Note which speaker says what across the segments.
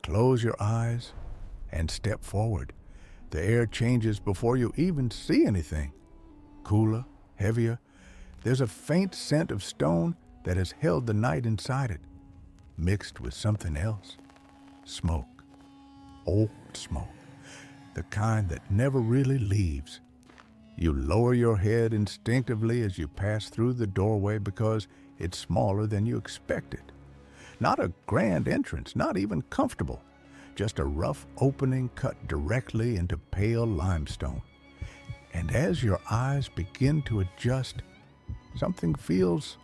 Speaker 1: Close your eyes and step forward. The air changes before you even see anything. Cooler, heavier. There's a faint scent of stone that has held the night inside it, mixed with something else. Smoke. Old smoke. The kind that never really leaves. You lower your head instinctively as you pass through the doorway because it's smaller than you expected. Not a grand entrance, not even comfortable. Just a rough opening cut directly into pale limestone. And as your eyes begin to adjust, something feels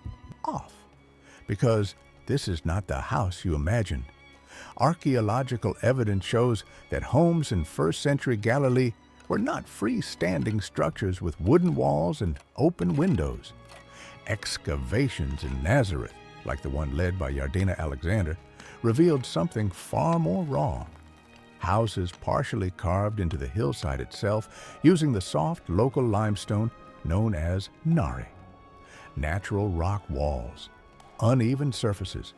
Speaker 1: off. Because this is not the house you imagined. Archaeological evidence shows that homes in first-century Galilee were not freestanding structures with wooden walls and open windows. Excavations in Nazareth, like the one led by Yardena Alexander, revealed something far more raw. Houses partially carved into the hillside itself using the soft local limestone known as nari. Natural rock walls, uneven surfaces,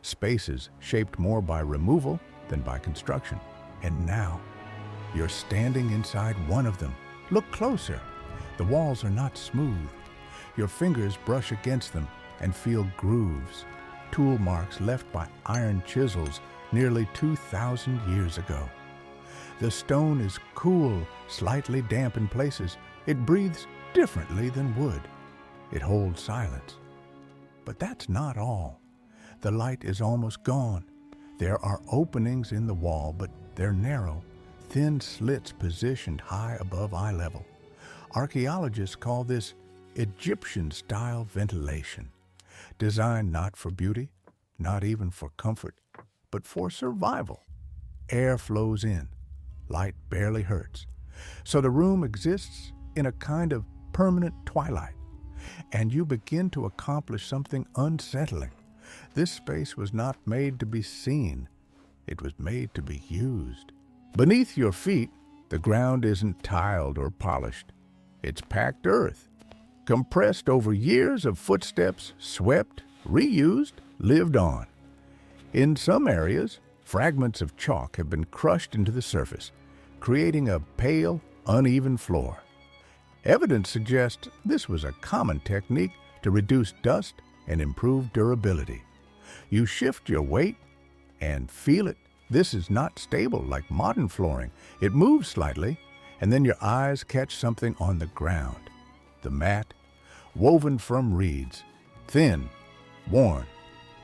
Speaker 1: spaces shaped more by removal than by construction. And now, you're standing inside one of them. Look closer. The walls are not smooth. Your fingers brush against them and feel grooves, tool marks left by iron chisels nearly 2,000 years ago. The stone is cool, slightly damp in places. It breathes differently than wood. It holds silence. But that's not all. The light is almost gone. There are openings in the wall, but they're narrow, thin slits positioned high above eye level. Archaeologists call this Egyptian-style ventilation, designed not for beauty, not even for comfort, but for survival. Air flows in, light barely hurts. So the room exists in a kind of permanent twilight, and you begin to accomplish something unsettling. This space was not made to be seen. It was made to be used. Beneath your feet, the ground isn't tiled or polished. It's packed earth, compressed over years of footsteps, swept, reused, lived on. In some areas, fragments of chalk have been crushed into the surface, creating a pale, uneven floor. Evidence suggests this was a common technique to reduce dust and improve durability. You shift your weight and feel it. This is not stable like modern flooring. It moves slightly, and then your eyes catch something on the ground. The mat, woven from reeds, thin, worn,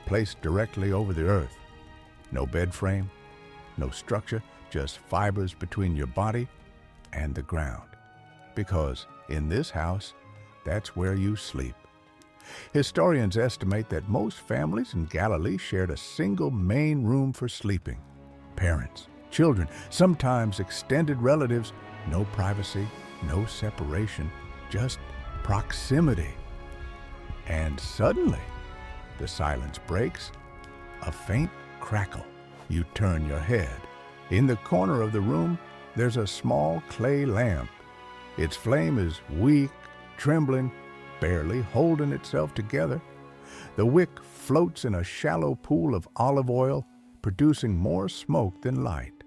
Speaker 1: placed directly over the earth. No bed frame, no structure, just fibers between your body and the ground. Because in this house, that's where you sleep. Historians estimate that most families in Galilee shared a single main room for sleeping. Parents, children, sometimes extended relatives, no privacy, no separation, just proximity. And suddenly, the silence breaks, a faint crackle. You turn your head. In the corner of the room, there's a small clay lamp. Its flame is weak, trembling, barely holding itself together. The wick floats in a shallow pool of olive oil, producing more smoke than light.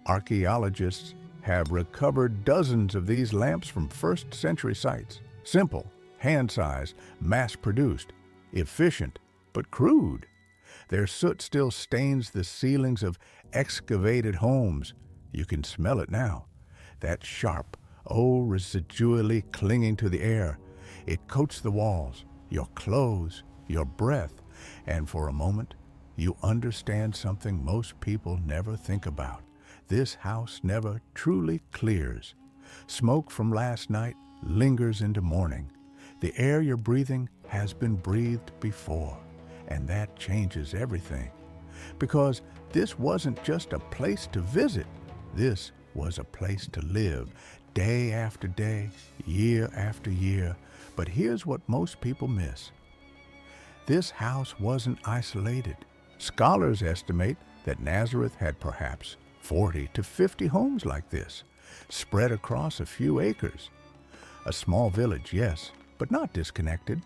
Speaker 1: Archaeologists have recovered dozens of these lamps from first-century sites. Simple, hand-sized, mass-produced, efficient, but crude. Their soot still stains the ceilings of excavated homes. You can smell it now. That sharp, residually clinging to the air. It coats the walls, your clothes, your breath, and for a moment, you understand something most people never think about. This house never truly clears. Smoke from last night lingers into morning. The air you're breathing has been breathed before, and that changes everything. Because this wasn't just a place to visit. This was a place to live, day after day, year after year. But here's what most people miss. This house wasn't isolated. Scholars estimate that Nazareth had perhaps 40 to 50 homes like this, spread across a few acres. A small village, yes, but not disconnected.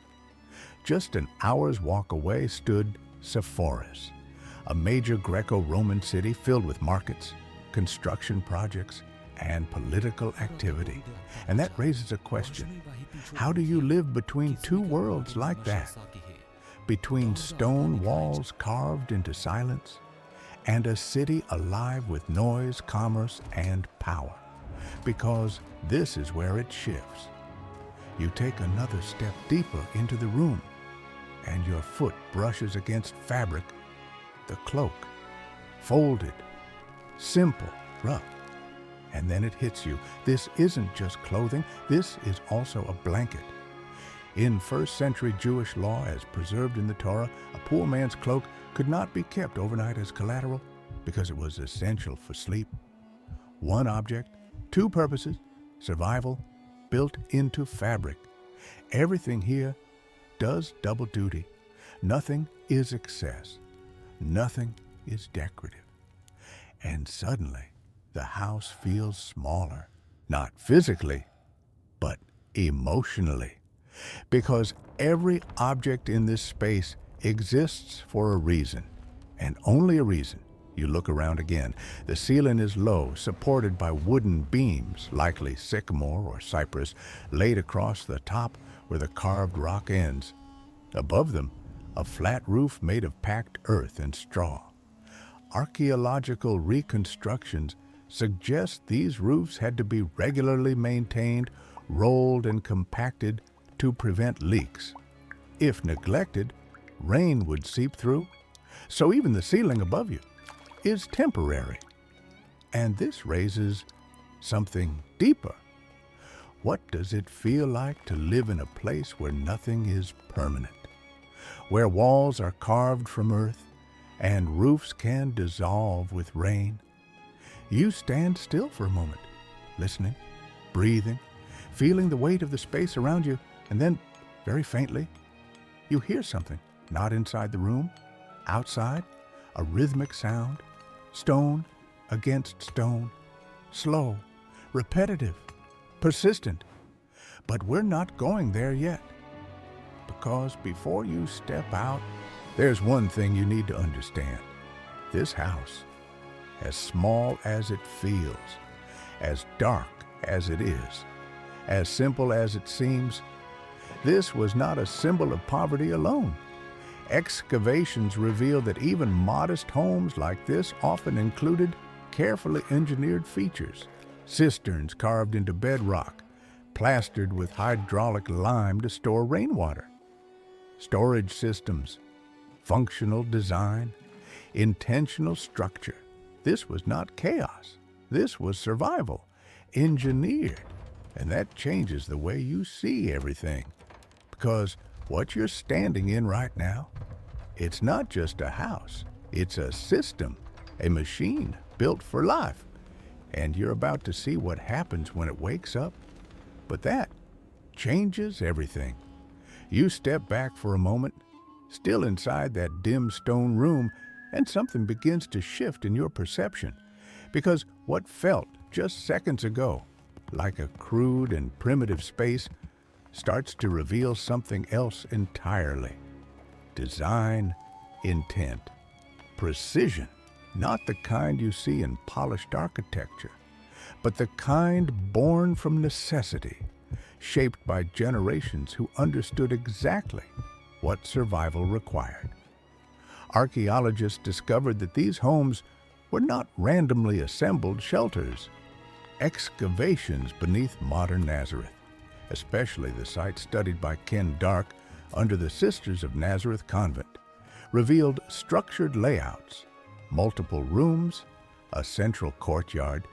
Speaker 1: Just an hour's walk away stood Sepphoris, a major Greco-Roman city filled with markets, construction projects, and political activity. And that raises a question. How do you live between two worlds like that? Between stone walls carved into silence and a city alive with noise, commerce, and power? Because this is where it shifts. You take another step deeper into the room, and your foot brushes against fabric, the cloak, folded, simple, rough. And then it hits you. This isn't just clothing, this is also a blanket. In first-century Jewish law, as preserved in the Torah, a poor man's cloak could not be kept overnight as collateral because it was essential for sleep. One object, two purposes, survival, built into fabric. Everything here does double duty. Nothing is excess. Nothing is decorative. And suddenly, the house feels smaller, not physically, but emotionally. Because every object in this space exists for a reason, and only a reason. You look around again. The ceiling is low, supported by wooden beams, likely sycamore or cypress, laid across the top where the carved rock ends. Above them, a flat roof made of packed earth and straw. Archaeological reconstructions suggest these roofs had to be regularly maintained, rolled, and compacted to prevent leaks. If neglected, rain would seep through, so even the ceiling above you is temporary. And this raises something deeper. What does it feel like to live in a place where nothing is permanent? Where walls are carved from earth and roofs can dissolve with rain? You stand still for a moment, listening, breathing, feeling the weight of the space around you, and then, very faintly, you hear something, not inside the room, outside, a rhythmic sound, stone against stone, slow, repetitive, persistent. But we're not going there yet. Because before you step out, there's one thing you need to understand. This house, as small as it feels, as dark as it is, as simple as it seems, this was not a symbol of poverty alone. Excavations reveal that even modest homes like this often included carefully engineered features, cisterns carved into bedrock, plastered with hydraulic lime to store rainwater, storage systems, functional design, intentional structure. This was not chaos. This was survival, engineered. And that changes the way you see everything. Because what you're standing in right now, it's not just a house. It's a system, a machine built for life. And you're about to see what happens when it wakes up. But that changes everything. You step back for a moment, still inside that dim stone room, and something begins to shift in your perception. Because what felt just seconds ago like a crude and primitive space starts to reveal something else entirely. Design, intent, precision, not the kind you see in polished architecture, but the kind born from necessity, shaped by generations who understood exactly what survival required. Archaeologists discovered that these homes were not randomly assembled shelters. Excavations beneath modern Nazareth, especially the site studied by Ken Dark under the Sisters of Nazareth Convent, revealed structured layouts, multiple rooms, a central courtyard,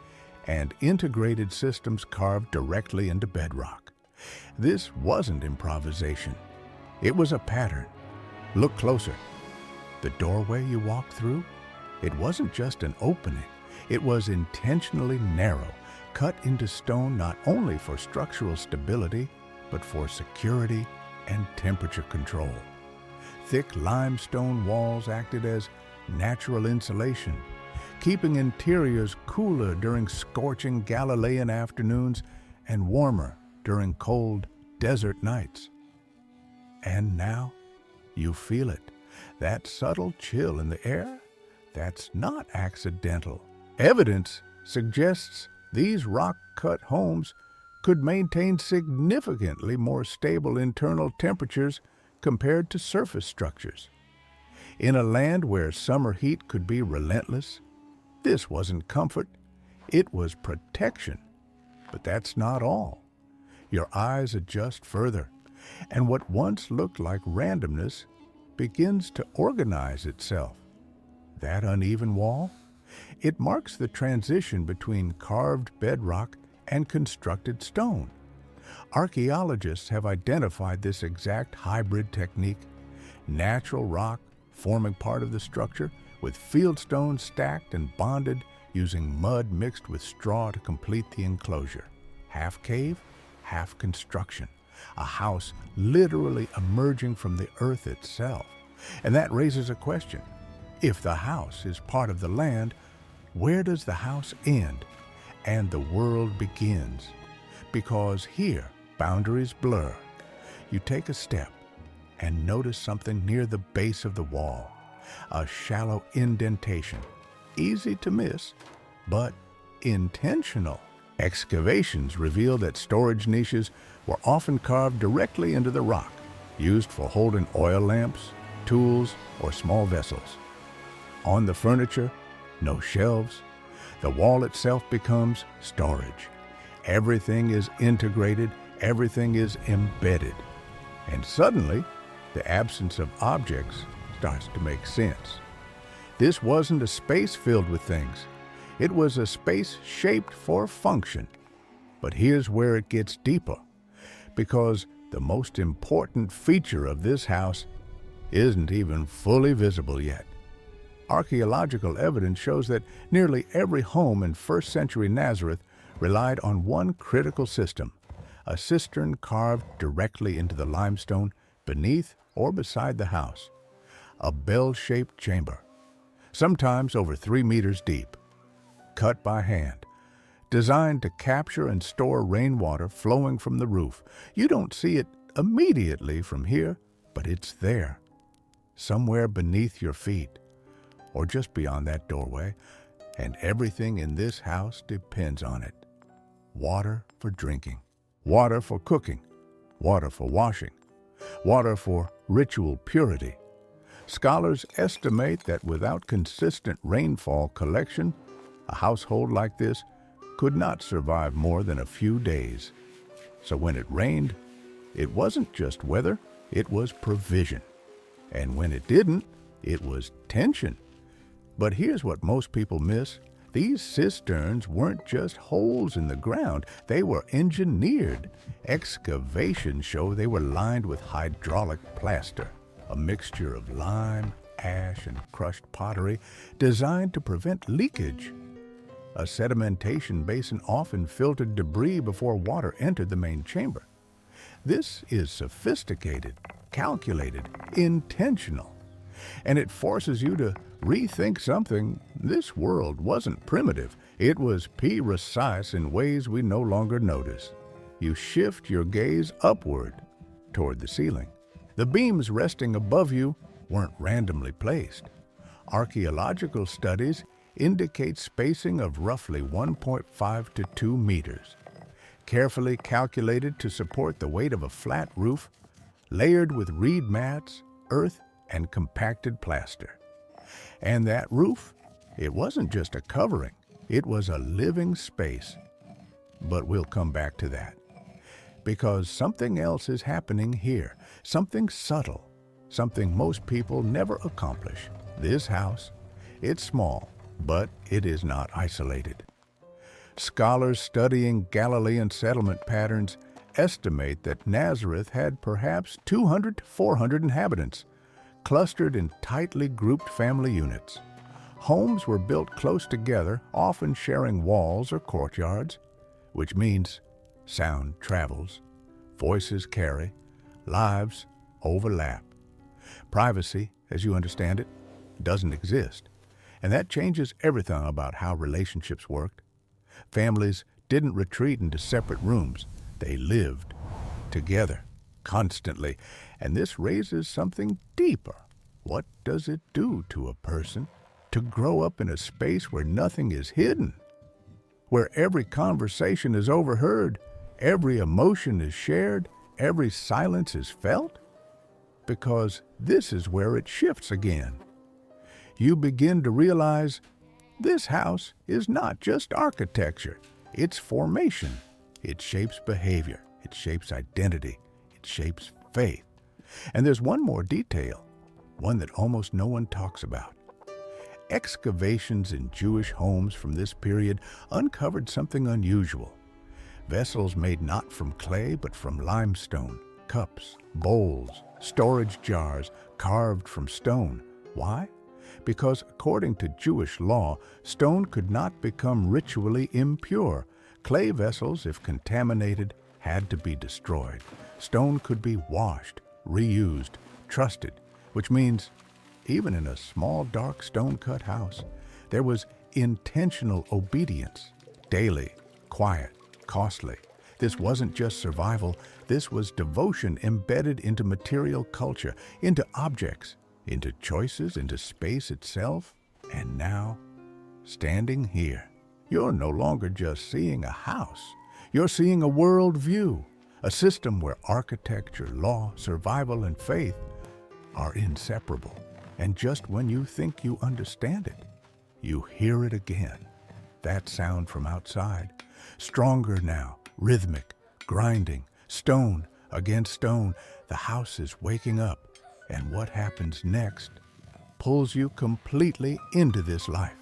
Speaker 1: and integrated systems carved directly into bedrock. This wasn't improvisation. It was a pattern. Look closer. The doorway you walked through, it wasn't just an opening. It was intentionally narrow, cut into stone not only for structural stability, but for security and temperature control. Thick limestone walls acted as natural insulation, keeping interiors cooler during scorching Galilean afternoons and warmer during cold desert nights. And now you feel it, that subtle chill in the air that's not accidental. Evidence suggests these rock-cut homes could maintain significantly more stable internal temperatures compared to surface structures. In a land where summer heat could be relentless, this wasn't comfort, it was protection. But that's not all. Your eyes adjust further, and what once looked like randomness begins to organize itself. That uneven wall? It marks the transition between carved bedrock and constructed stone. Archaeologists have identified this exact hybrid technique, natural rock forming part of the structure, with fieldstones stacked and bonded using mud mixed with straw to complete the enclosure. Half cave, half construction. A house literally emerging from the earth itself. And that raises a question. If the house is part of the land, where does the house end and the world begins? Because here, boundaries blur. You take a step and notice something near the base of the wall. A shallow indentation. Easy to miss, but intentional. Excavations reveal that storage niches were often carved directly into the rock, used for holding oil lamps, tools, or small vessels. On the furniture, no shelves. The wall itself becomes storage. Everything is integrated, everything is embedded. And suddenly, the absence of objects starts to make sense. This wasn't a space filled with things. It was a space shaped for function. But here's where it gets deeper, because the most important feature of this house isn't even fully visible yet. Archaeological evidence shows that nearly every home in first century Nazareth relied on one critical system, a cistern carved directly into the limestone beneath or beside the house, a bell-shaped chamber, sometimes over 3 meters deep, cut by hand, designed to capture and store rainwater flowing from the roof. You don't see it immediately from here, but it's there, somewhere beneath your feet, or just beyond that doorway, and everything in this house depends on it. Water for drinking, water for cooking, water for washing, water for ritual purity. Scholars estimate that without consistent rainfall collection, a household like this could not survive more than a few days. So when it rained, it wasn't just weather, it was provision. And when it didn't, it was tension. But here's what most people miss. These cisterns weren't just holes in the ground, they were engineered. Excavations show they were lined with hydraulic plaster, a mixture of lime, ash, and crushed pottery designed to prevent leakage. A sedimentation basin often filtered debris before water entered the main chamber. This is sophisticated, calculated, intentional, and it forces you to rethink something. This world wasn't primitive. It was precise in ways we no longer notice. You shift your gaze upward toward the ceiling. The beams resting above you weren't randomly placed. Archaeological studies indicate spacing of roughly 1.5 to 2 meters, carefully calculated to support the weight of a flat roof, layered with reed mats, earth, and compacted plaster. And that roof, it wasn't just a covering, it was a living space. But we'll come back to that, because something else is happening here, something subtle, something most people never accomplish. This house, it's small, but it is not isolated. Scholars studying Galilean settlement patterns estimate that Nazareth had perhaps 200 to 400 inhabitants, clustered in tightly grouped family units. Homes were built close together, often sharing walls or courtyards, which means sound travels, voices carry, lives overlap. Privacy, as you understand it, doesn't exist. And that changes everything about how relationships worked. Families didn't retreat into separate rooms. They lived together, constantly. And this raises something deeper. What does it do to a person to grow up in a space where nothing is hidden, where every conversation is overheard, every emotion is shared, every silence is felt? Because this is where it shifts again. You begin to realize this house is not just architecture, it's formation. It shapes behavior, it shapes identity, it shapes faith. And there's one more detail, one that almost no one talks about. Excavations in Jewish homes from this period uncovered something unusual. Vessels made not from clay but from limestone, cups, bowls, storage jars carved from stone. Why? Because according to Jewish law, stone could not become ritually impure. Clay vessels, if contaminated, had to be destroyed. Stone could be washed, reused, trusted, which means even in a small, dark, stone-cut house, there was intentional obedience, daily, quiet, costly. This wasn't just survival, this was devotion embedded into material culture, into objects, into choices, into space itself. And now, standing here, you're no longer just seeing a house. You're seeing a world view, a system where architecture, law, survival, and faith are inseparable. And just when you think you understand it, you hear it again. That sound from outside, stronger now, rhythmic, grinding, stone against stone. The house is waking up, and what happens next pulls you completely into this life.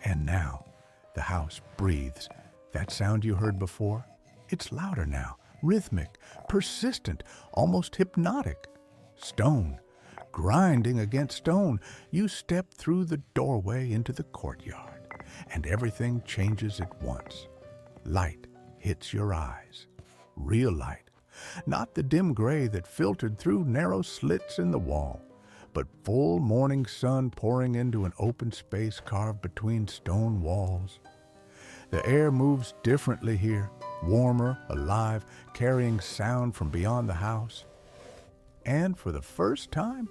Speaker 1: And now, the house breathes. That sound you heard before, it's louder now, rhythmic, persistent, almost hypnotic. Stone, grinding against stone. You step through the doorway into the courtyard, and everything changes at once. Light hits your eyes. Real light. Not the dim gray that filtered through narrow slits in the wall, but full morning sun pouring into an open space carved between stone walls. The air moves differently here, warmer, alive, carrying sound from beyond the house. And for the first time,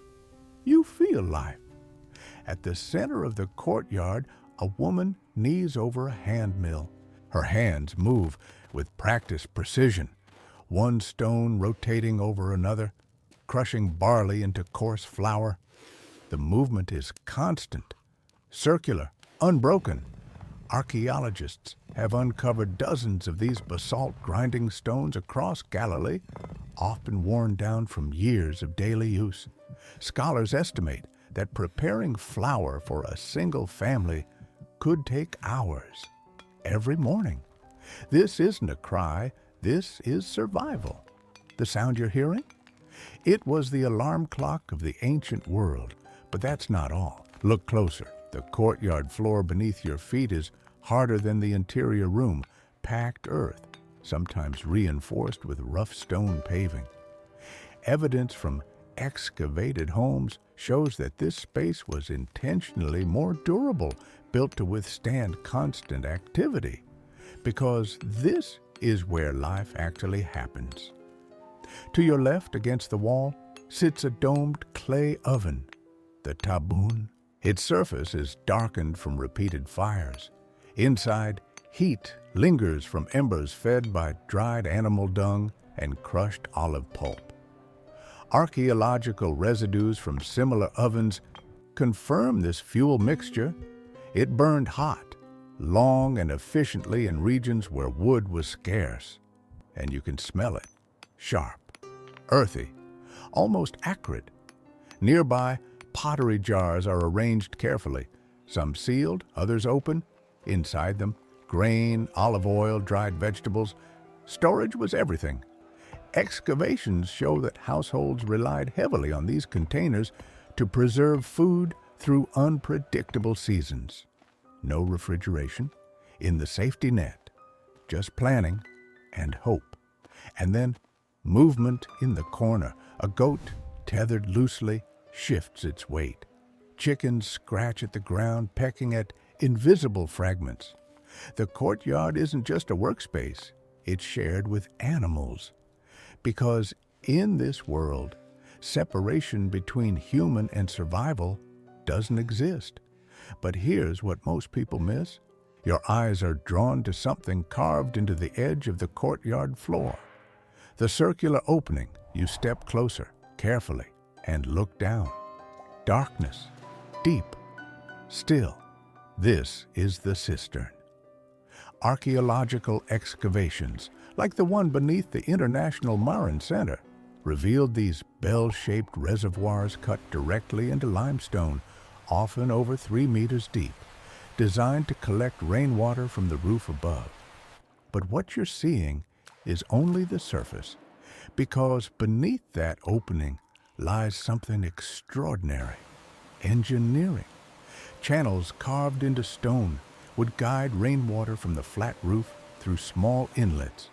Speaker 1: you feel life. At the center of the courtyard, a woman knees over a hand mill. Her hands move with practiced precision, one stone rotating over another, crushing barley into coarse flour. The movement is constant, circular, unbroken. Archaeologists have uncovered dozens of these basalt grinding stones across Galilee, often worn down from years of daily use. Scholars estimate that preparing flour for a single family could take hours every morning. This isn't a cry, this is survival. The sound you're hearing? It was the alarm clock of the ancient world, but that's not all. Look closer. The courtyard floor beneath your feet is harder than the interior room, packed earth, sometimes reinforced with rough stone paving. Evidence from excavated homes shows that this space was intentionally more durable, built to withstand constant activity, because this is where life actually happens. To your left, against the wall, sits a domed clay oven, the tabun. Its surface is darkened from repeated fires. Inside, heat lingers from embers fed by dried animal dung and crushed olive pulp. Archaeological residues from similar ovens confirm this fuel mixture. It burned hot, long and efficiently in regions where wood was scarce. And you can smell it, sharp, earthy, almost acrid. Nearby, pottery jars are arranged carefully, some sealed, others open. Inside them, grain, olive oil, dried vegetables. Storage was everything. Excavations show that households relied heavily on these containers to preserve food through unpredictable seasons. No refrigeration, in the safety net, just planning and hope. And then movement in the corner. A goat, tethered loosely, shifts its weight. Chickens scratch at the ground, pecking at invisible fragments. The courtyard isn't just a workspace, it's shared with animals. Because in this world, separation between human and survival doesn't exist. But here's what most people miss. Your eyes are drawn to something carved into the edge of the courtyard floor. The circular opening. You step closer, carefully, and look down. Darkness, deep, still. This is the cistern. Archaeological excavations, like the one beneath the International Marine Center, revealed these bell-shaped reservoirs cut directly into limestone, often over 3 meters deep, designed to collect rainwater from the roof above. But what you're seeing is only the surface, because beneath that opening lies something extraordinary. Engineering. Channels carved into stone would guide rainwater from the flat roof through small inlets.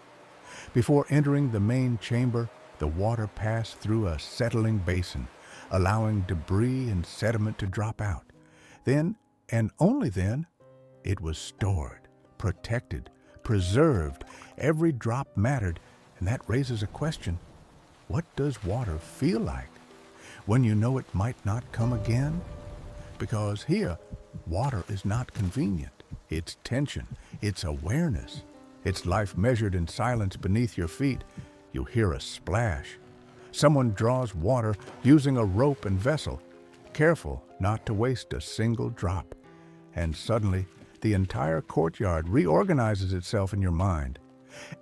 Speaker 1: Before entering the main chamber, the water passed through a settling basin, allowing debris and sediment to drop out. Then, and only then, it was stored, protected, preserved. Every drop mattered, and that raises a question. What does water feel like when you know it might not come again? Because here, water is not convenient. It's tension, it's awareness. It's life measured in silence beneath your feet. You hear a splash. Someone draws water using a rope and vessel, careful not to waste a single drop. And suddenly, the entire courtyard reorganizes itself in your mind.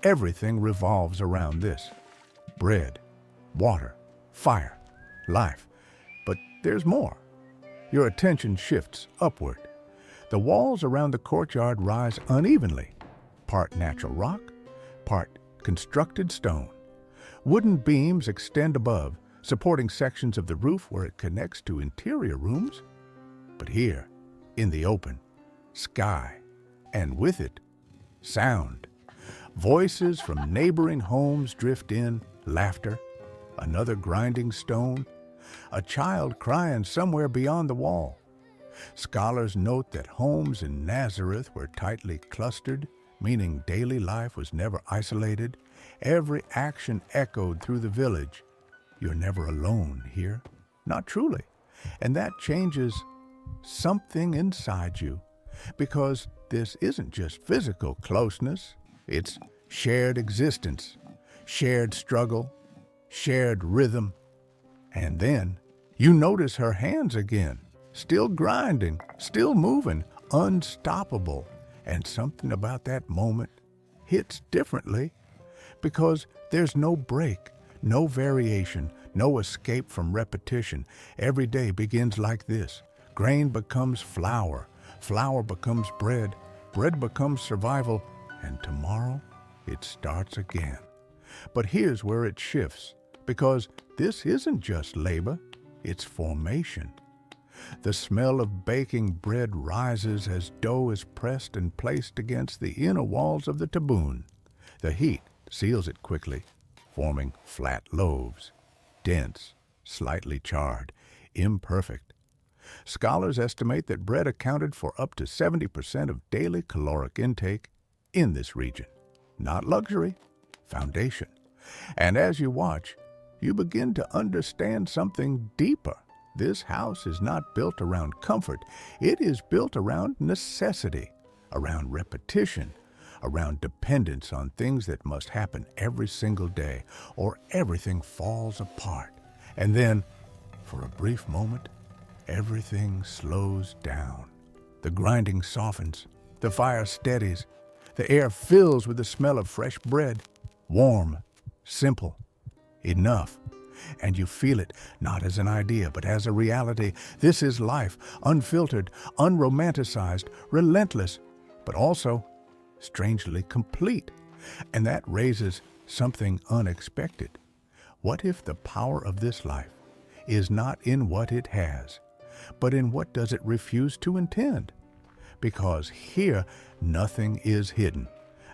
Speaker 1: Everything revolves around this. Bread, water, fire, life. But there's more. Your attention shifts upward. The walls around the courtyard rise unevenly, part natural rock, part constructed stone. Wooden beams extend above, supporting sections of the roof where it connects to interior rooms. But here, in the open, sky, and with it, sound. Voices from neighboring homes drift in, laughter, another grinding stone, a child crying somewhere beyond the wall. Scholars note that homes in Nazareth were tightly clustered, meaning daily life was never isolated. Every action echoed through the village. You're never alone here. Not truly. And that changes something inside you, because this isn't just physical closeness. It's shared existence, shared struggle, shared rhythm. And then you notice her hands again, still grinding, still moving, unstoppable. And something about that moment hits differently, because there's no break, no variation, no escape from repetition. Every day begins like this. Grain becomes flour, flour becomes bread, bread becomes survival, and tomorrow it starts again. But here's where it shifts, because this isn't just labor, it's formation. The smell of baking bread rises as dough is pressed and placed against the inner walls of the tabboune. The heat seals it quickly, forming flat loaves, dense, slightly charred, imperfect. Scholars estimate that bread accounted for up to 70% of daily caloric intake in this region. Not luxury, foundation. And as you watch, you begin to understand something deeper. This house is not built around comfort. It is built around necessity, around repetition, around dependence on things that must happen every single day, or everything falls apart. And then, for a brief moment, everything slows down. The grinding softens, the fire steadies, the air fills with the smell of fresh bread, warm, simple, enough. And you feel it, not as an idea, but as a reality. This is life, unfiltered, unromanticized, relentless, but also strangely complete. And that raises something unexpected. What if the power of this life is not in what it has, but in what does it refuse to intend? Because here, nothing is hidden.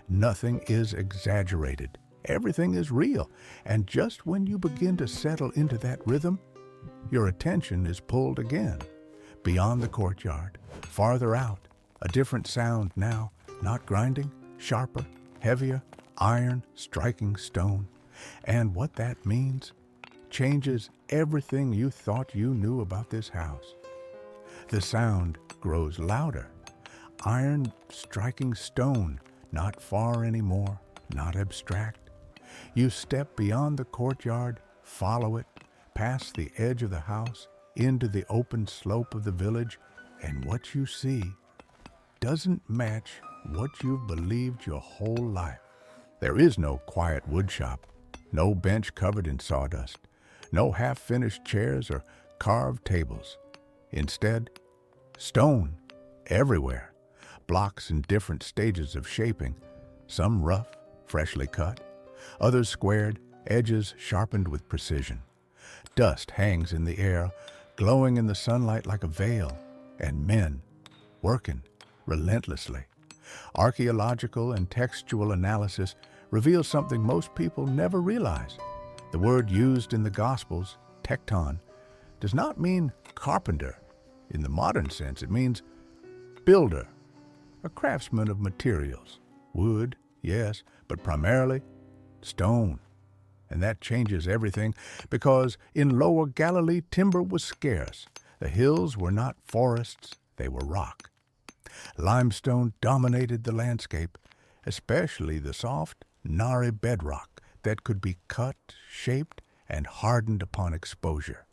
Speaker 1: Nothing is exaggerated. Everything is real. And just when you begin to settle into that rhythm, your attention is pulled again. Beyond the courtyard, farther out, a different sound now, not grinding, sharper, heavier, iron striking stone. And what that means changes everything you thought you knew about this house. The sound grows louder. Iron striking stone, not far anymore, not abstract. You step beyond the courtyard, follow it, past the edge of the house, into the open slope of the village, and what you see doesn't match what you've believed your whole life. There is no quiet woodshop, no bench covered in sawdust, no half-finished chairs or carved tables. Instead, stone everywhere, blocks in different stages of shaping, some rough, freshly cut, others squared, edges sharpened with precision. Dust hangs in the air, glowing in the sunlight like a veil, and men working relentlessly. Archaeological and textual analysis reveals something most people never realize. The word used in the Gospels, tekton, does not mean carpenter. In the modern sense, it means builder, a craftsman of materials. Wood, yes, but primarily stone. And that changes everything because in Lower Galilee, timber was scarce. The hills were not forests, they were rock. Limestone dominated the landscape, especially the soft, gnarly bedrock that could be cut, shaped, and hardened upon exposure.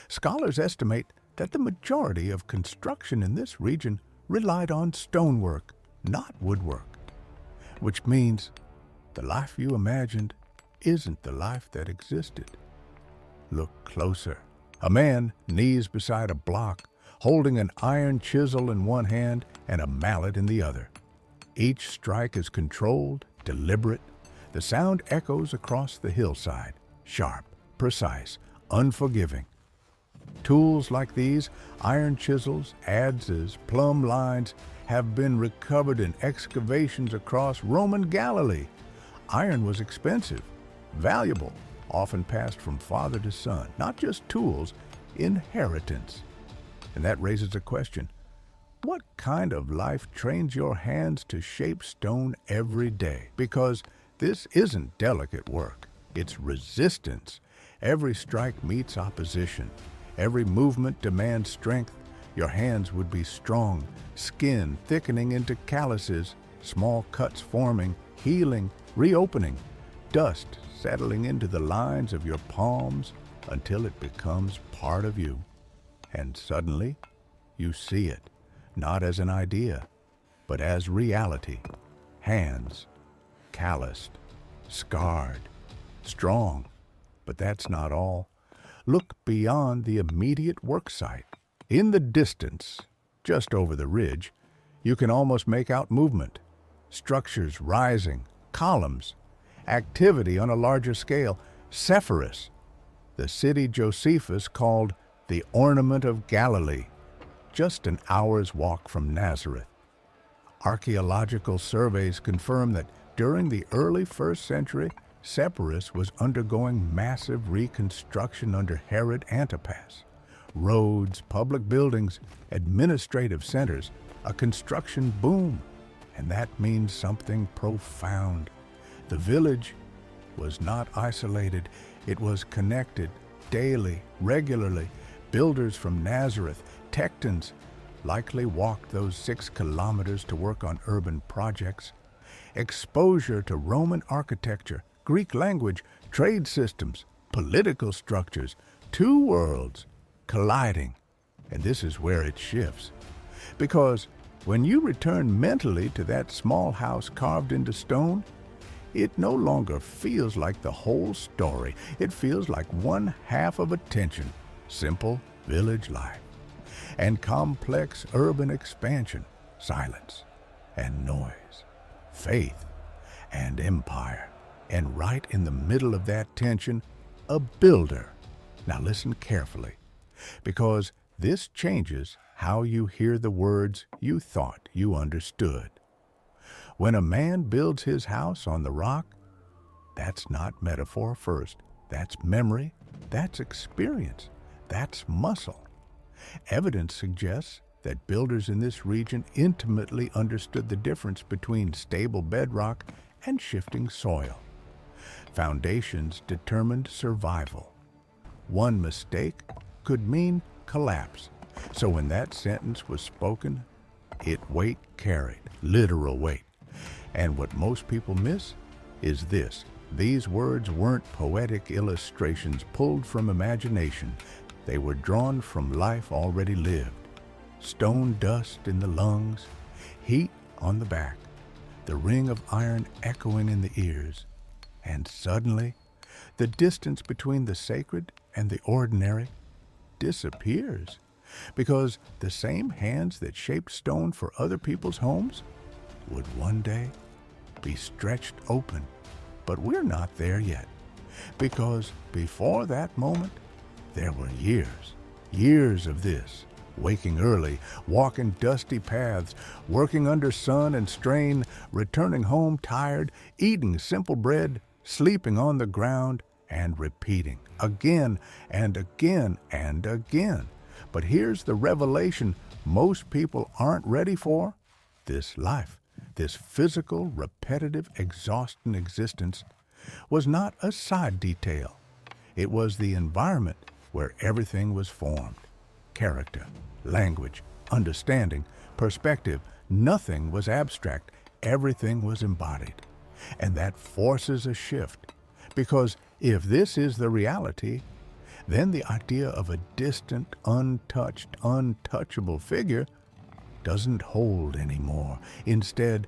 Speaker 1: Scholars estimate that the majority of construction in this region relied on stonework, not woodwork, which means the life you imagined isn't the life that existed. Look closer. A man kneels beside a block, holding an iron chisel in one hand and a mallet in the other. Each strike is controlled, deliberate. The sound echoes across the hillside, sharp, precise, unforgiving. Tools like these, iron chisels, adzes, plumb lines, have been recovered in excavations across Roman Galilee. Iron was expensive, valuable, often passed from father to son, not just tools, inheritance. And that raises a question. What kind of life trains your hands to shape stone every day? Because this isn't delicate work, it's resistance. Every strike meets opposition. Every movement demands strength. Your hands would be strong, skin thickening into calluses, small cuts forming, healing, reopening, dust settling into the lines of your palms until it becomes part of you. And suddenly, you see it, not as an idea, but as reality. Hands, calloused, scarred, strong. But that's not all. Look beyond the immediate work site. In the distance, just over the ridge, you can almost make out movement. Structures rising, columns, activity on a larger scale. Sepphoris, the city Josephus called the ornament of Galilee, just an hour's walk from Nazareth. Archaeological surveys confirm that during the early 1st century, Sepphoris was undergoing massive reconstruction under Herod Antipas. Roads, public buildings, administrative centers, a construction boom. And that means something profound. The village was not isolated. It was connected daily, regularly. Builders from Nazareth, Tektons, likely walked those 6 kilometers to work on urban projects. Exposure to Roman architecture, Greek language, trade systems, political structures, 2 worlds colliding. And this is where it shifts. Because when you return mentally to that small house carved into stone, it no longer feels like the whole story. It feels like one half of attention, simple village life, and complex urban expansion, silence and noise, faith and empire. And right in the middle of that tension, a builder. Now listen carefully, because this changes how you hear the words you thought you understood. When a man builds his house on the rock, that's not metaphor first. That's memory, that's experience, that's muscle. Evidence suggests that builders in this region intimately understood the difference between stable bedrock and shifting soil. Foundations determined survival. One mistake could mean collapse. So when that sentence was spoken, it weight carried, literal weight. And what most people miss is this. These words weren't poetic illustrations pulled from imagination. They were drawn from life already lived. Stone dust in the lungs, heat on the back, the ring of iron echoing in the ears. And suddenly, the distance between the sacred and the ordinary disappears, because the same hands that shaped stone for other people's homes would one day be stretched open. But we're not there yet, because before that moment, there were years of this. Waking early, walking dusty paths, working under sun and strain, returning home tired, eating simple bread, sleeping on the ground, and repeating again and again and again. But here's the revelation most people aren't ready for. This life, this physical, repetitive, exhausting existence, was not a side detail. It was the environment where everything was formed. Character, language, understanding, perspective. Nothing was abstract. Everything was embodied. And that forces a shift. Because if this is the reality, then the idea of a distant, untouched, untouchable figure doesn't hold anymore. Instead,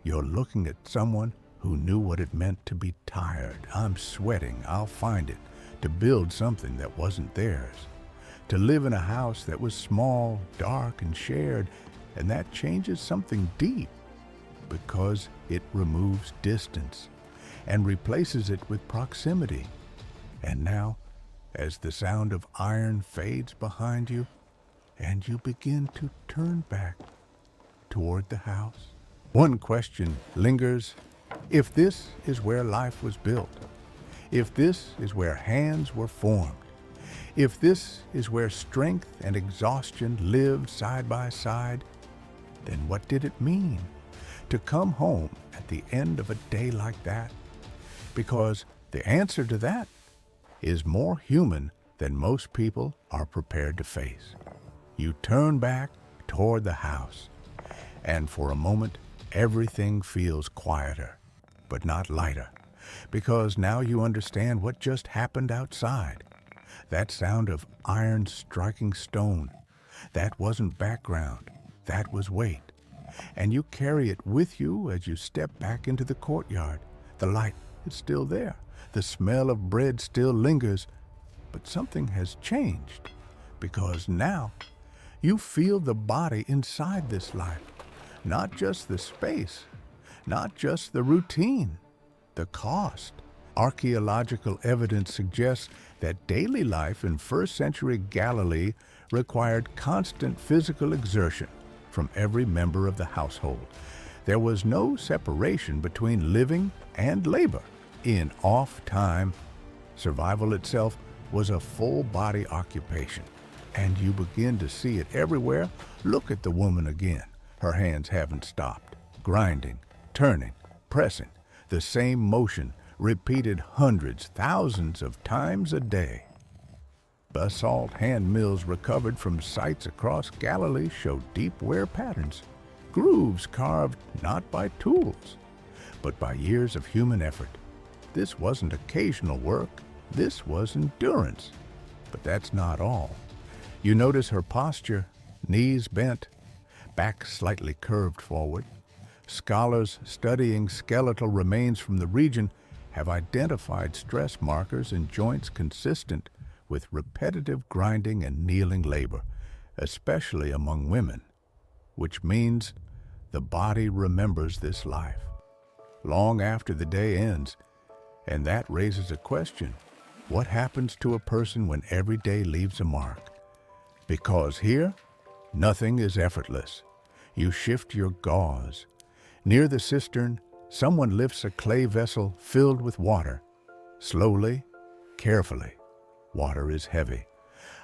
Speaker 1: you're looking at someone who knew what it meant to be tired. I'm sweating, I'll find it. To build something that wasn't theirs. To live in a house that was small, dark, and shared. And that changes something deep, because it removes distance and replaces it with proximity. And now, as the sound of iron fades behind you, and you begin to turn back toward the house, one question lingers. If this is where life was built, if this is where hands were formed, if this is where strength and exhaustion lived side by side, then what did it mean to come home at the end of a day like that? Because the answer to that is more human than most people are prepared to face. You turn back toward the house, and for a moment, everything feels quieter, but not lighter, because now you understand what just happened outside. That sound of iron striking stone, that wasn't background, that was weight. And you carry it with you as you step back into the courtyard. The light is still there. The smell of bread still lingers, but something has changed, because now you feel the body inside this life, not just the space, not just the routine, the cost. Archaeological evidence suggests that daily life in first-century Galilee required constant physical exertion from every member of the household. There was no separation between living and labor. In off time, survival itself was a full-body occupation, and you begin to see it everywhere. Look at the woman again. Her hands haven't stopped, grinding, turning, pressing, the same motion repeated hundreds, thousands of times a day. Basalt hand mills recovered from sites across Galilee show deep wear patterns, grooves carved not by tools, but by years of human effort. This wasn't occasional work, this was endurance. But that's not all. You notice her posture, knees bent, back slightly curved forward. Scholars studying skeletal remains from the region have identified stress markers in joints consistent with repetitive grinding and kneeling labor, especially among women, which means the body remembers this life long after the day ends. And that raises a question. What happens to a person when every day leaves a mark? Because here, nothing is effortless. You shift your gauze. Near the cistern, someone lifts a clay vessel filled with water. Slowly, carefully. Water is heavy,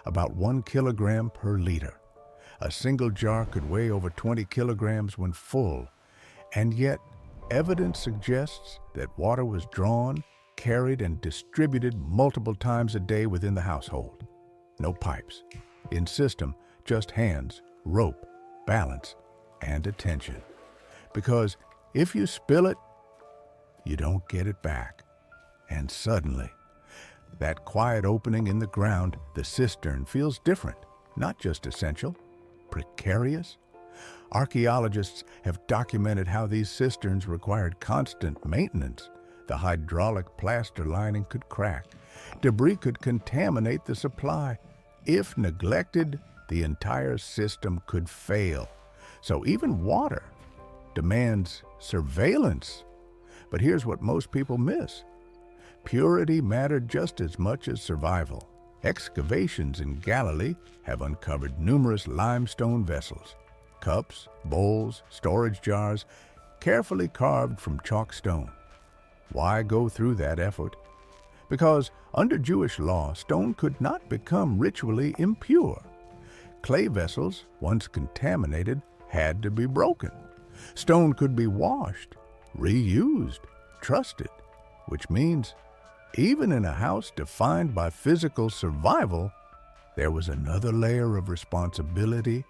Speaker 1: about 1 kilogram per liter. A single jar could weigh over 20 kilograms when full, and yet evidence suggests that water was drawn, carried, and distributed multiple times a day within the household. No pipes. In system, just hands, rope, balance, and attention. Because if you spill it, you don't get it back. And suddenly, that quiet opening in the ground, the cistern, feels different, not just essential, precarious. Archaeologists have documented how these cisterns required constant maintenance. The hydraulic plaster lining could crack. Debris could contaminate the supply. If neglected, the entire system could fail. So even water demands surveillance. But here's what most people miss. Purity mattered just as much as survival. Excavations in Galilee have uncovered numerous limestone vessels, cups, bowls, storage jars, carefully carved from chalk stone. Why go through that effort? Because under Jewish law, stone could not become ritually impure. Clay vessels, once contaminated, had to be broken. Stone could be washed, reused, trusted, which means even in a house defined by physical survival, there was another layer of responsibility,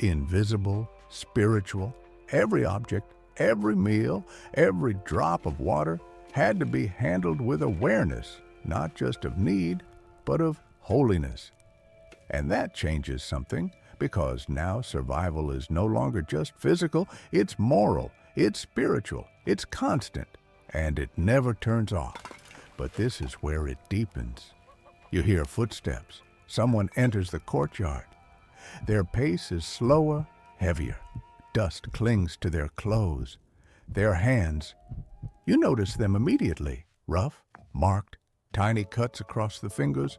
Speaker 1: invisible, spiritual. Every object, every meal, every drop of water had to be handled with awareness, not just of need, but of holiness. And that changes something, because now survival is no longer just physical, it's moral, it's spiritual, it's constant, and it never turns off. But this is where it deepens. You hear footsteps. Someone enters the courtyard. Their pace is slower, heavier. Dust clings to their clothes. Their hands, you notice them immediately. Rough, marked, tiny cuts across the fingers.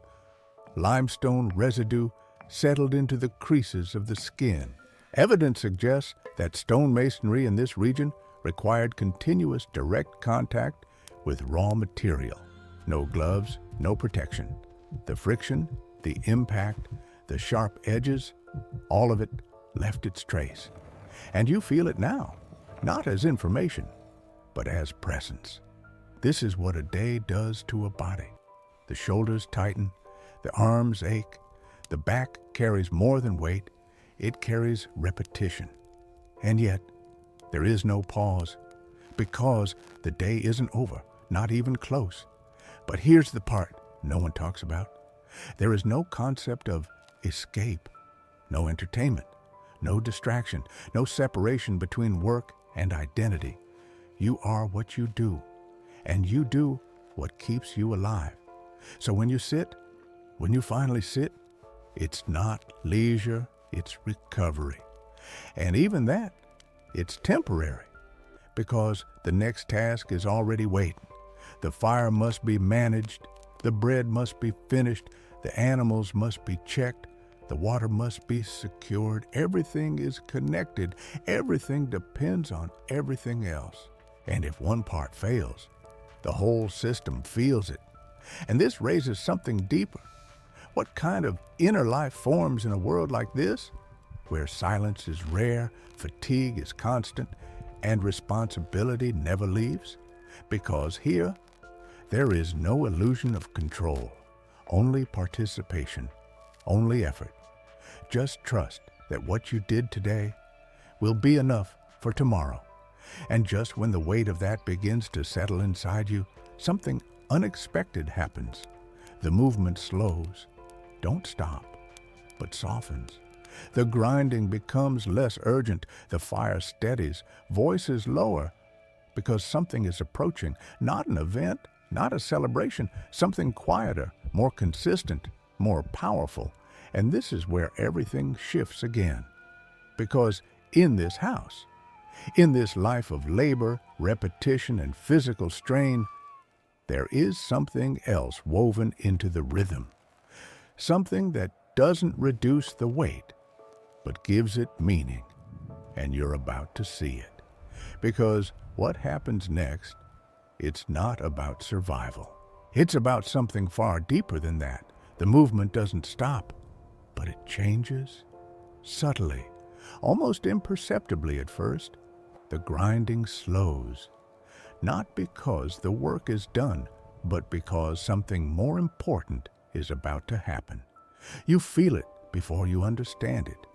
Speaker 1: Limestone residue settled into the creases of the skin. Evidence suggests that stonemasonry in this region required continuous direct contact with raw material. No gloves, no protection. The friction, the impact, the sharp edges, all of it left its trace. And you feel it now, not as information, but as presence. This is what a day does to a body. The shoulders tighten, the arms ache, the back carries more than weight, it carries repetition. And yet, there is no pause, because the day isn't over, not even close. But here's the part no one talks about. There is no concept of escape, no entertainment, no distraction, no separation between work and identity. You are what you do, and you do what keeps you alive. So when you sit, when you finally sit, it's not leisure, it's recovery. And even that, it's temporary, because the next task is already waiting. The fire must be managed, the bread must be finished, the animals must be checked, the water must be secured. Everything is connected. Everything depends on everything else. And if one part fails, the whole system feels it. And this raises something deeper. What kind of inner life forms in a world like this, where silence is rare, fatigue is constant, and responsibility never leaves? Because here, there is no illusion of control, only participation, only effort. Just trust that what you did today will be enough for tomorrow. And just when the weight of that begins to settle inside you, something unexpected happens. The movement slows. Don't stop, but softens. The grinding becomes less urgent. The fire steadies. Voices lower, because something is approaching. Not an event, not a celebration. Something quieter, more consistent, more powerful. And this is where everything shifts again. Because in this house, in this life of labor, repetition, and physical strain, there is something else woven into the rhythm. Something that doesn't reduce the weight, but gives it meaning. And you're about to see it. Because what happens next, it's not about survival. It's about something far deeper than that. The movement doesn't stop, but it changes subtly, almost imperceptibly at first. The grinding slows, not because the work is done, but because something more important is about to happen. You feel it before you understand it.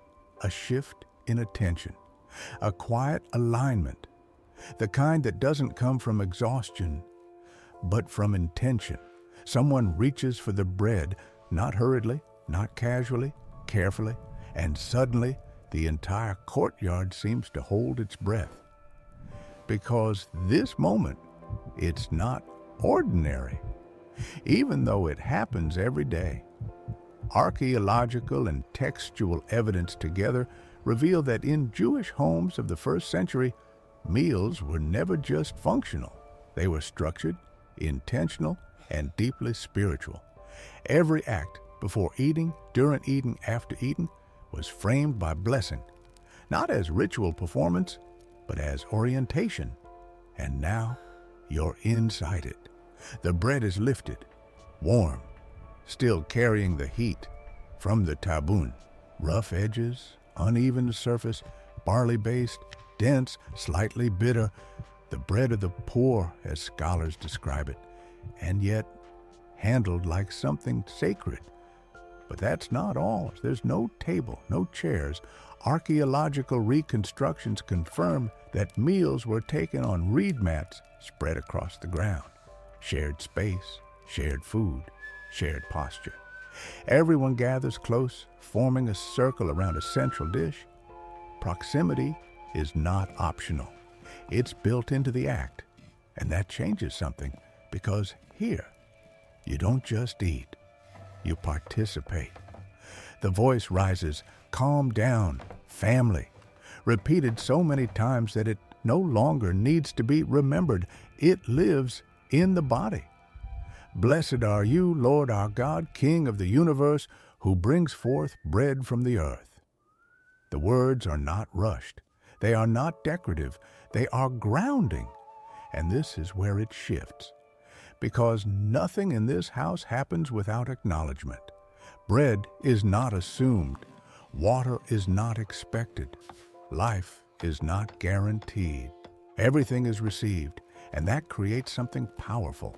Speaker 1: A shift in attention, a quiet alignment, the kind that doesn't come from exhaustion, but from intention. Someone reaches for the bread, not hurriedly, not casually, carefully, and suddenly the entire courtyard seems to hold its breath. Because this moment, it's not ordinary, even though it happens every day. Archaeological and textual evidence together reveal that in Jewish homes of the first century, meals were never just functional. They were structured, intentional, and deeply spiritual. Every act, before eating, during eating, after eating, was framed by blessing, not as ritual performance, but as orientation. And now, you're inside it. The bread is lifted, warm, still carrying the heat from the tabun. Rough edges, uneven surface, barley-based, dense, slightly bitter, the bread of the poor, as scholars describe it, and yet handled like something sacred. But that's not all. There's no table, no chairs. Archaeological reconstructions confirm that meals were taken on reed mats spread across the ground. Shared space, shared food, shared posture. Everyone gathers close, forming a circle around a central dish. Proximity is not optional. It's built into the act. And that changes something, because here, you don't just eat, you participate. The voice rises, calm down, family, repeated so many times that it no longer needs to be remembered. It lives in the body. Blessed are you, Lord our God, King of the universe, who brings forth bread from the earth. The words are not rushed. They are not decorative. They are grounding. And this is where it shifts. Because nothing in this house happens without acknowledgement. Bread is not assumed. Water is not expected. Life is not guaranteed. Everything is received, and that creates something powerful.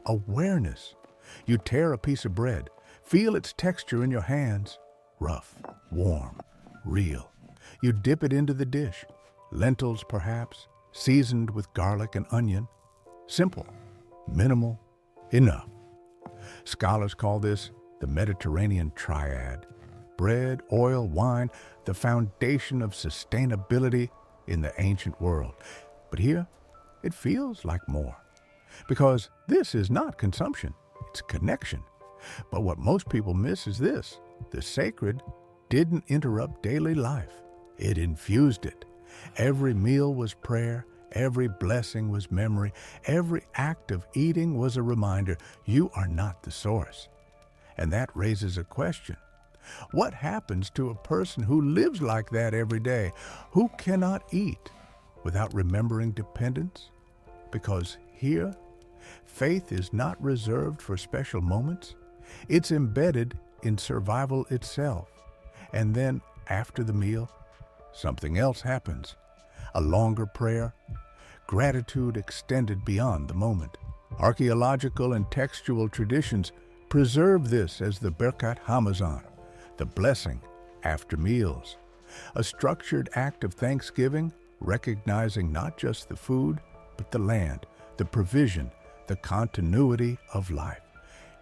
Speaker 1: Awareness. You tear a piece of bread, feel its texture in your hands. Rough, warm, real. You dip it into the dish. Lentils, perhaps, seasoned with garlic and onion. Simple, minimal, enough. Scholars call this the Mediterranean triad. Bread, oil, wine, the foundation of sustainability in the ancient world. But here, it feels like more. Because this is not consumption, it's connection. But what most people miss is this: the sacred didn't interrupt daily life, it infused it. Every meal was prayer, every blessing was memory, every act of eating was a reminder you are not the source. And that raises a question. What happens to a person who lives like that every day, who cannot eat without remembering dependence? Because here, faith is not reserved for special moments. It's embedded in survival itself. And then, after the meal, something else happens. A longer prayer, gratitude extended beyond the moment. Archaeological and textual traditions preserve this as the Birkat Hamazon, the blessing after meals. A structured act of thanksgiving, recognizing not just the food, but the land, the provision, the continuity of life.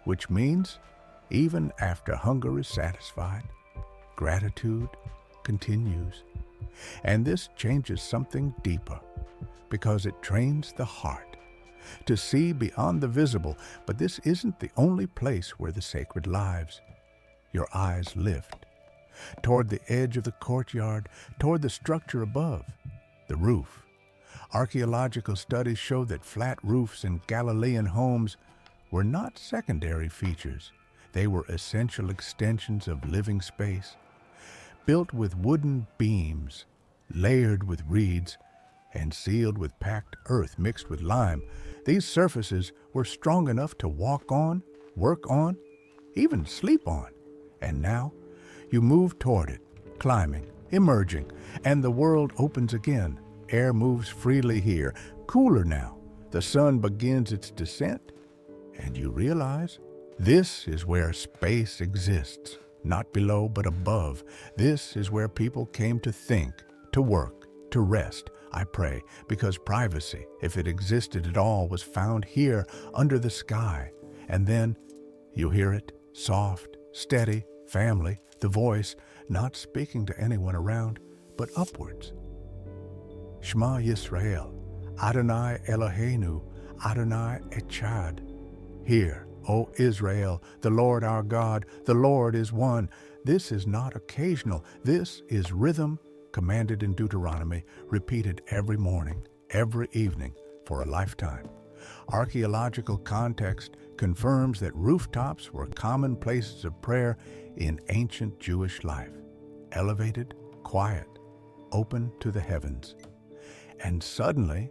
Speaker 1: Which means, even after hunger is satisfied, gratitude continues. And this changes something deeper, because it trains the heart to see beyond the visible. But this isn't the only place where the sacred lives. Your eyes lift toward the edge of the courtyard, toward the structure above, the roof. Archaeological studies show that flat roofs in Galilean homes were not secondary features. They were essential extensions of living space. Built with wooden beams, layered with reeds, and sealed with packed earth mixed with lime, these surfaces were strong enough to walk on, work on, even sleep on. And now, you move toward it, climbing, emerging, and the world opens again. Air moves freely here, cooler now. The sun begins its descent, and you realize this is where space exists. not below, but above. This is where people came to think, to work, to rest, I pray, because privacy, if it existed at all, was found here under the sky. And then you hear it, soft, steady, family, the voice, not speaking to anyone around, but upwards. Shema Yisrael, Adonai Eloheinu, Adonai Echad. Hear, O Israel, the Lord our God, the Lord is one. This is not occasional. This is rhythm commanded in Deuteronomy, repeated every morning, every evening, for a lifetime. Archaeological context confirms that rooftops were common places of prayer in ancient Jewish life, elevated, quiet, open to the heavens. And suddenly,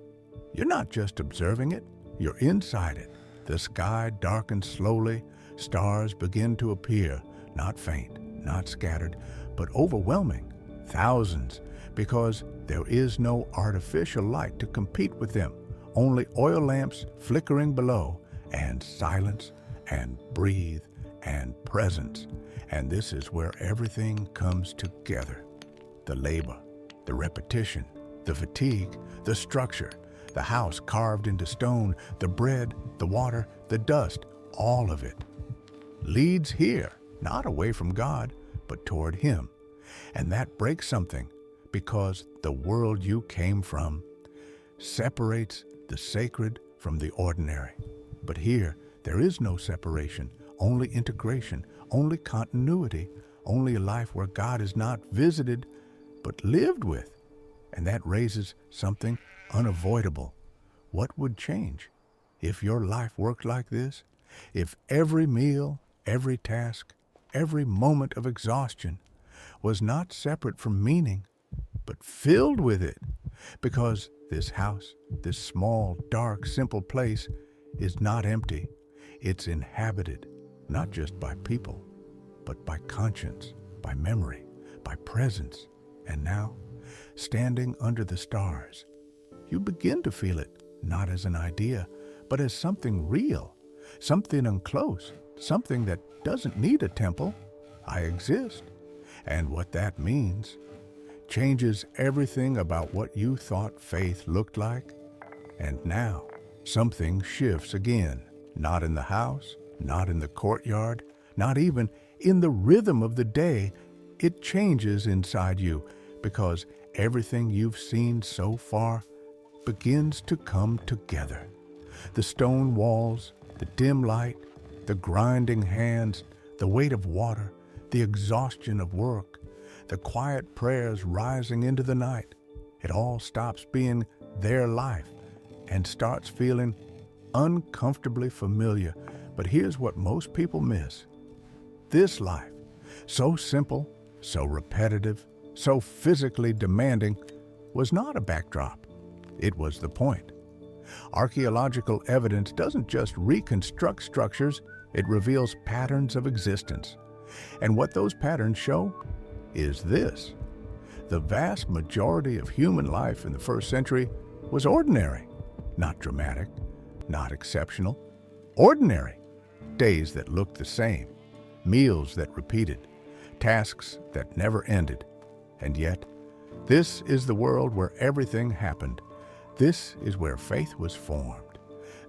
Speaker 1: you're not just observing it, you're inside it. The sky darkens slowly, stars begin to appear, not faint, not scattered, but overwhelming, thousands, because there is no artificial light to compete with them, only oil lamps flickering below, and silence, and breathe, and presence. And this is where everything comes together. The labor, the repetition, the fatigue, the structure, the house carved into stone, the bread, the water, the dust, all of it leads here, not away from God, but toward Him. And that breaks something, because the world you came from separates the sacred from the ordinary. But here, there is no separation, only integration, only continuity, only a life where God is not visited, but lived with. And that raises something unavoidable. What would change if your life worked like this? If every meal, every task, every moment of exhaustion was not separate from meaning, but filled with it? Because this house, this small, dark, simple place, is not empty. It's inhabited, not just by people, but by conscience, by memory, by presence. And now, standing under the stars, you begin to feel it, not as an idea, but as something real, something unclose, something that doesn't need a temple. I exist. And what that means changes everything about what you thought faith looked like. And now, something shifts again, not in the house, not in the courtyard, not even in the rhythm of the day. It changes inside you, because everything you've seen so far begins to come together. The stone walls, the dim light, the grinding hands, the weight of water, the exhaustion of work, the quiet prayers rising into the night. It all stops being their life and starts feeling uncomfortably familiar. But here's what most people miss. This life, so simple, so repetitive, so physically demanding, was not a backdrop. It was the point. Archaeological evidence doesn't just reconstruct structures, it reveals patterns of existence. And what those patterns show is this. The vast majority of human life in the first century was ordinary, not dramatic, not exceptional, ordinary. Days that looked the same, meals that repeated, tasks that never ended. And yet, this is the world where everything happened. This is where faith was formed.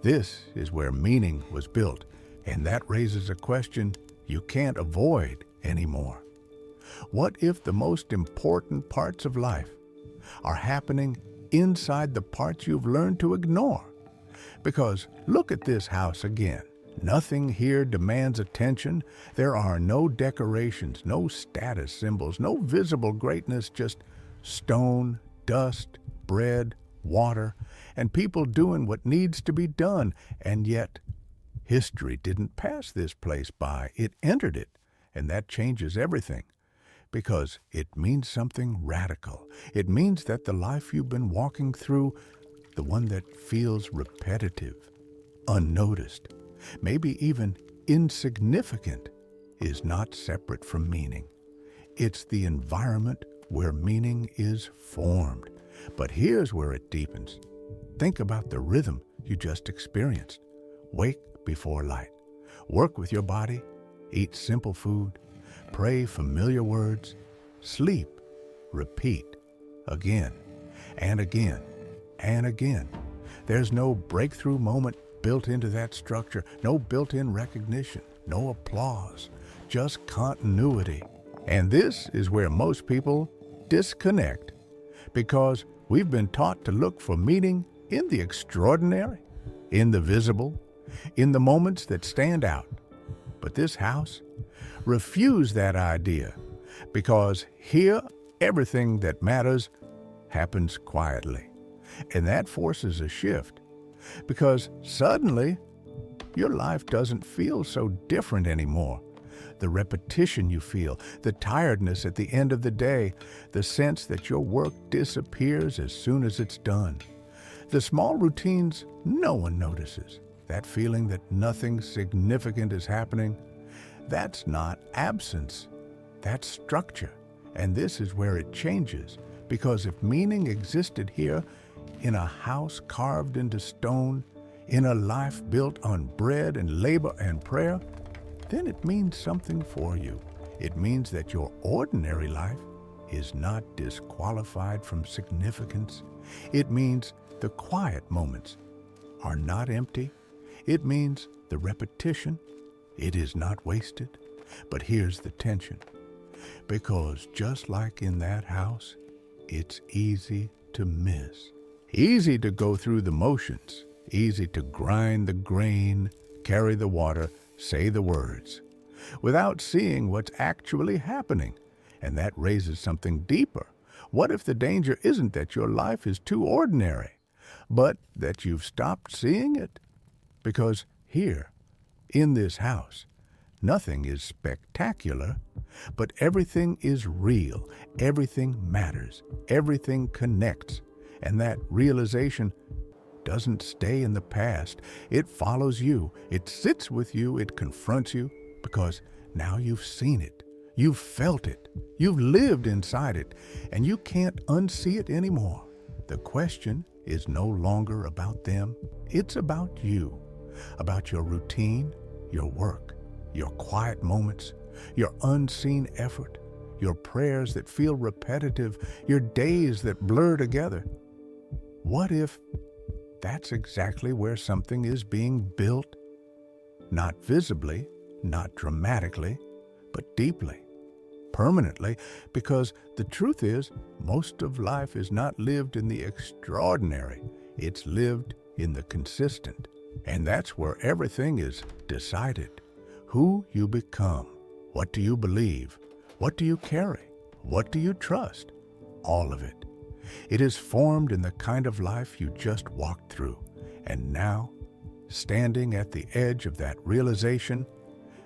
Speaker 1: This is where meaning was built. And that raises a question you can't avoid anymore. What if the most important parts of life are happening inside the parts you've learned to ignore? Because look at this house again. Nothing here demands attention. There are no decorations, no status symbols, no visible greatness, just stone, dust, bread, water, and people doing what needs to be done. And yet, history didn't pass this place by. It entered it, and that changes everything. Because it means something radical. It means that the life you've been walking through, the one that feels repetitive, unnoticed, maybe even insignificant, is not separate from meaning. It's the environment where meaning is formed. But here's where it deepens. Think about the rhythm you just experienced. Wake before light. Work with your body. Eat simple food. pray familiar words, sleep, repeat, again and again and again. There's no breakthrough moment built into that structure, no built-in recognition, no applause, just continuity. And this is where most people disconnect, because we've been taught to look for meaning in the extraordinary, in the visible, in the moments that stand out. But this house refused that idea, because here everything that matters happens quietly. And that forces a shift, because suddenly your life doesn't feel so different anymore. The repetition you feel, the tiredness at the end of the day, the sense that your work disappears as soon as it's done. The small routines no one notices, that feeling that nothing significant is happening, that's not absence, that's structure. And this is where it changes, because if meaning existed here, in a house carved into stone, in a life built on bread and labor and prayer, then it means something for you. It means that your ordinary life is not disqualified from significance. It means the quiet moments are not empty. It means the repetition, it is not wasted. But here's the tension, because just like in that house, it's easy to miss. Easy to go through the motions, easy to grind the grain, carry the water, say the words, without seeing what's actually happening. And that raises something deeper. What if the danger isn't that your life is too ordinary, but that you've stopped seeing it? Because here, in this house, nothing is spectacular, but everything is real, everything matters, everything connects. And that realization doesn't stay in the past. It follows you, it sits with you, it confronts you, because now you've seen it, you've felt it, you've lived inside it, and you can't unsee it anymore. The question is no longer about them, it's about you, about your routine, your work, your quiet moments, your unseen effort, your prayers that feel repetitive, your days that blur together. What if that's exactly where something is being built? Not visibly, not dramatically, but deeply, permanently, because the truth is, most of life is not lived in the extraordinary, it's lived in the consistent. And that's where everything is decided. Who you become, what do you believe, what do you carry, what do you trust? All of it. It is formed in the kind of life you just walked through. And now, standing at the edge of that realization,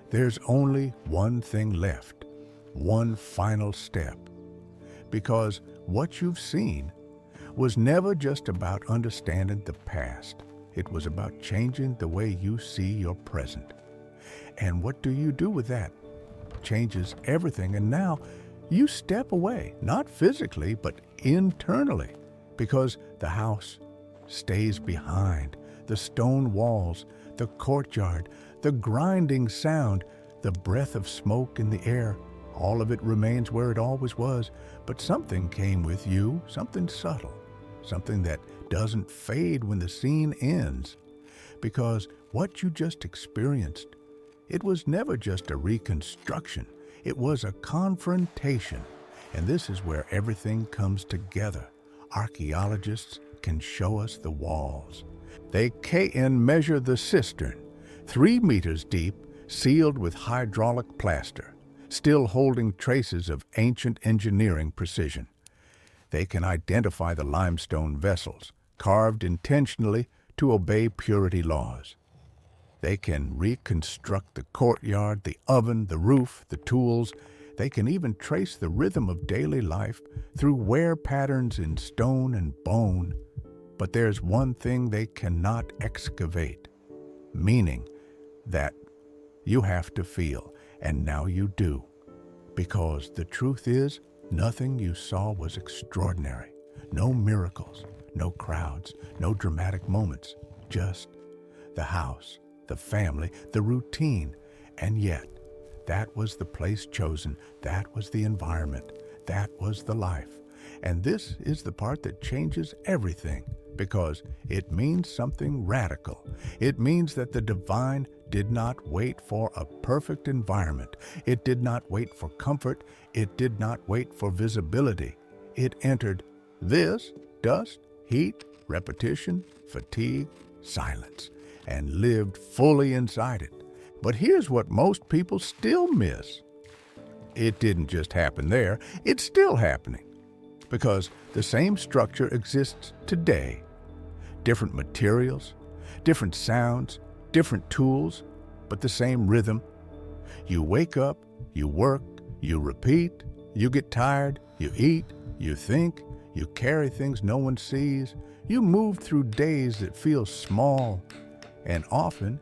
Speaker 1: there's only one thing left, one final step. Because what you've seen was never just about understanding the past. It was about changing the way you see your present. And what do you do with that? Changes everything. And now you step away, not physically, but internally, because the house stays behind. The stone walls, the courtyard, the grinding sound, the breath of smoke in the air, all of it remains where it always was. But something came with you, something subtle, something that doesn't fade when the scene ends. Because what you just experienced, it was never just a reconstruction. It was a confrontation. And this is where everything comes together. Archaeologists can show us the walls. They can measure the cistern, 3 meters deep, sealed with hydraulic plaster, still holding traces of ancient engineering precision. They can identify the limestone vessels, carved intentionally to obey purity laws. They can reconstruct the courtyard, the oven, the roof, the tools. They can even trace the rhythm of daily life through wear patterns in stone and bone. But there's one thing they cannot excavate, meaning that you have to feel, and now you do. Because the truth is, nothing you saw was extraordinary. No miracles, no crowds, no dramatic moments, just the house, the family, the routine, and yet That was the place chosen. That was the environment. That was the life. And this is the part that changes everything, because it means something radical. It means that the divine did not wait for a perfect environment. It did not wait for comfort. It did not wait for visibility. It entered this dust, heat, repetition, fatigue, silence, and lived fully inside it. But here's what most people still miss. It didn't just happen there, it's still happening. Because the same structure exists today. Different materials, different sounds, different tools, but the same rhythm. You wake up, you work, you repeat, you get tired, you eat, you think, you carry things no one sees, you move through days that feel small, and often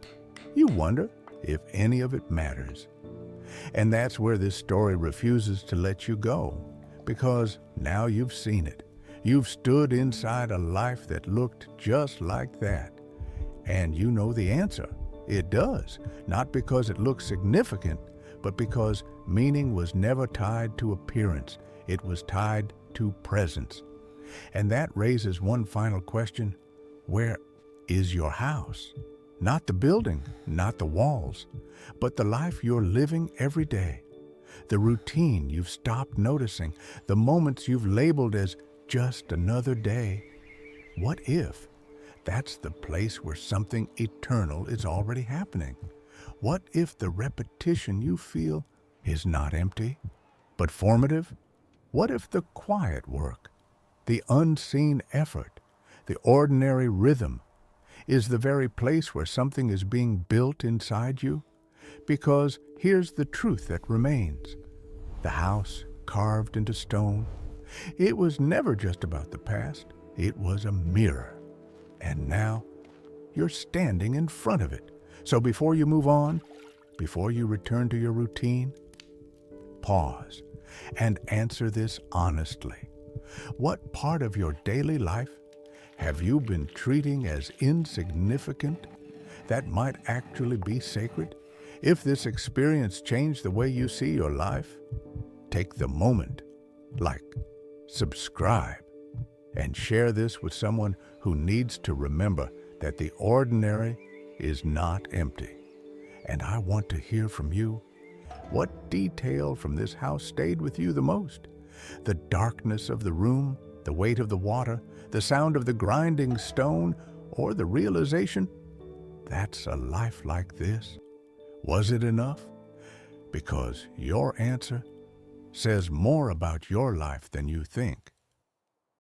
Speaker 1: you wonder if any of it matters. And that's where this story refuses to let you go, because now you've seen it. You've stood inside a life that looked just like that. And you know the answer. It does, not because it looks significant, but because meaning was never tied to appearance. It was tied to presence. And that raises one final question. Where is your house? Not the building, not the walls, but the life you're living every day. The routine you've stopped noticing, the moments you've labeled as just another day. What if that's the place where something eternal is already happening? What if the repetition you feel is not empty, but formative? What if the quiet work, the unseen effort, the ordinary rhythm is the very place where something is being built inside you? Because here's the truth that remains. The house carved into stone, it was never just about the past. It was a mirror. And now you're standing in front of it. So before you move on, before you return to your routine, pause and answer this honestly. What part of your daily life have you been treating as insignificant that might actually be sacred? If this experience changed the way you see your life, take the moment, like, subscribe, and share this with someone who needs to remember that the ordinary is not empty. And I want to hear from you. What detail from this house stayed with you the most? The darkness of the room, the weight of the water, the sound of the grinding stone, or the realization, that's a life like this? Was it enough? Because your answer says more about your life than you think.